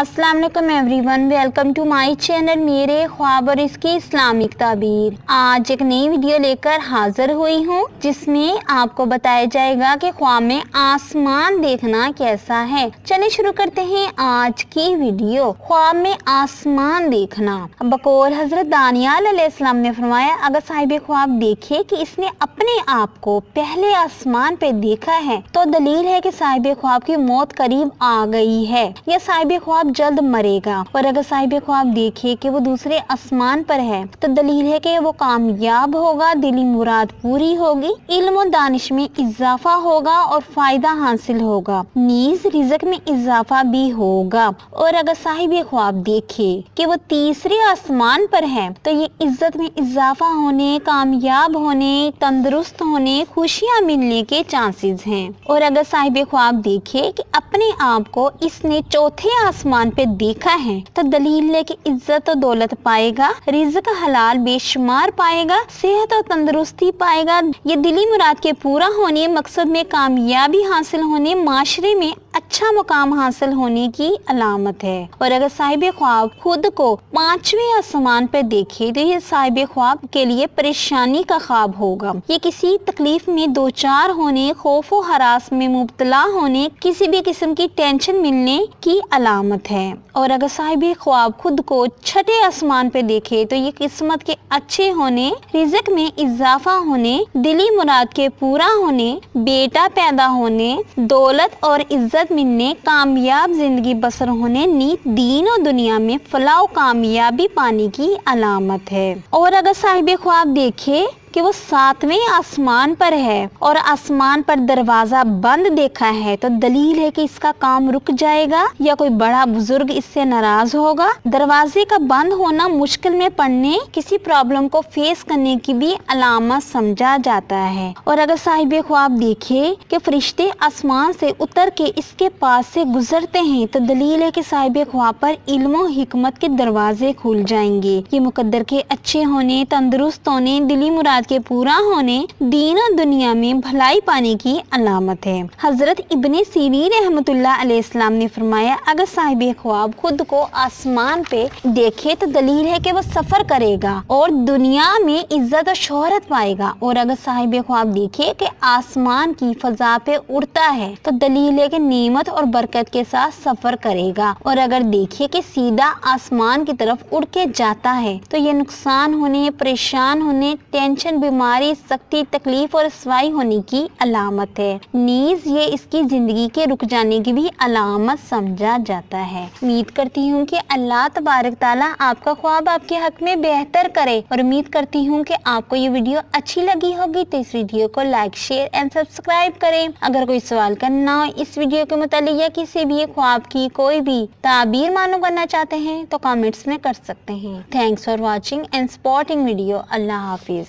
अस्सलाम वालेकुम everyone, welcome to my channel मेरे ख्वाब और इसकी इस्लामिक ताबीर। आज एक नई वीडियो लेकर हाजिर हुई हूँ जिसमें आपको बताया जाएगा कि ख्वाब में आसमान देखना कैसा है। चलिए शुरू करते हैं आज की वीडियो। ख्वाब में आसमान देखना। बकौल हजरत दानियाल अलैहिस्सलाम ने फरमाया, अगर साहिब ख्वाब देखे कि इसने अपने आप को पहले आसमान पे देखा है तो दलील है कि साहिब ख्वाब की मौत करीब आ गई है या साहिब ख्वाब जल्द मरेगा। और अगर साहिब ख्वाब देखे कि वो दूसरे आसमान पर है तो दलील है कि वो कामयाब होगा, दिली मुराद पूरी होगी, इल्म और दानिश में इजाफा होगा और फायदा हासिल होगा, नीज रिज़्क में इजाफा भी होगा। और अगर साहिब ख्वाब देखे कि वो तीसरे आसमान पर है तो ये इज्जत में इजाफा होने, कामयाब होने, तंदुरुस्त होने, खुशियाँ मिलने के चांसेस हैं। और अगर साहिब ख्वाब देखे कि अपने आप को इसने चौथे आसमान पे देखा है तो दलील है कि इज्जत और दौलत पाएगा, रिज़्क हलाल बेशुमार पाएगा, सेहत और तंदुरुस्ती पाएगा। ये दिली मुराद के पूरा होने, मकसद में कामयाबी हासिल होने, माशरे में अच्छा मुकाम हासिल होने की अलामत है। और अगर साहिब ख्वाब खुद को पांचवें आसमान पर देखे तो ये साहिब ख्वाब के लिए परेशानी का ख्वाब होगा। ये किसी तकलीफ में दो चार होने, खौफ व हरास में मुब्तला होने, किसी भी किस्म की टेंशन मिलने की अलामत है। और अगर साहिब ख्वाब खुद को छठे आसमान पे देखे तो ये किस्मत के अच्छे होने, रिज़्क में इजाफा होने, दिली मुराद के पूरा होने, बेटा पैदा होने, दौलत और इज्जत मिलने, कामयाब जिंदगी बसर होने, नीत दीन और दुनिया में फलाह कामयाबी पाने की अलामत है। और अगर साहिब ख्वाब देखे कि वो सातवें आसमान पर है और आसमान पर दरवाजा बंद देखा है तो दलील है कि इसका काम रुक जाएगा या कोई बड़ा बुजुर्ग इससे नाराज होगा। दरवाजे का बंद होना मुश्किल में पड़ने, किसी प्रॉब्लम को फेस करने की भी अलामत समझा जाता है। और अगर साहिब ख्वाब देखे कि फरिश्ते आसमान से उतर के इसके पास से गुजरते हैं तो दलील है कि साहिब ख्वाब पर इल्म और हिकमत के दरवाजे खुल जाएंगे। ये मुकद्दर के अच्छे होने, तंदुरुस्त होने, दिली मुराद के पूरा होने, दीन और दुनिया में भलाई पाने की अलामत है। हजरत इब्ने सीरीन रहमतुल्लाह अलैहिस्सलाम ने फरमाया, अगर साहिब ख्वाब खुद को आसमान पे देखे तो दलील है कि वो सफर करेगा और दुनिया में इज्जत और शोहरत पाएगा। और अगर साहिब ख्वाब देखे कि आसमान की फजा पे उड़ता है तो दलील है कि नेमत और बरकत के साथ सफर करेगा। और अगर देखे कि सीधा आसमान की तरफ उड़ के जाता है तो ये नुकसान होने, परेशान होने, टेंशन, बीमारी, सख्ती, तकलीफ और रसवाई होने की अलामत है। नीज ये इसकी जिंदगी के रुक जाने की भी अलामत समझा जाता है। उम्मीद करती हूँ कि अल्लाह तबारक ताला आपका ख्वाब आपके हक में बेहतर करे और उम्मीद करती हूँ कि आपको ये वीडियो अच्छी लगी होगी तो इस वीडियो को लाइक, शेयर एंड सब्सक्राइब करें। अगर कोई सवाल करना हो इस वीडियो के मुतालिक या किसी भी ख्वाब की कोई भी ताबीर मालूम करना चाहते हैं तो कमेंट्स में कर सकते हैं। Thanks for watching and supporting video. Allah Hafiz.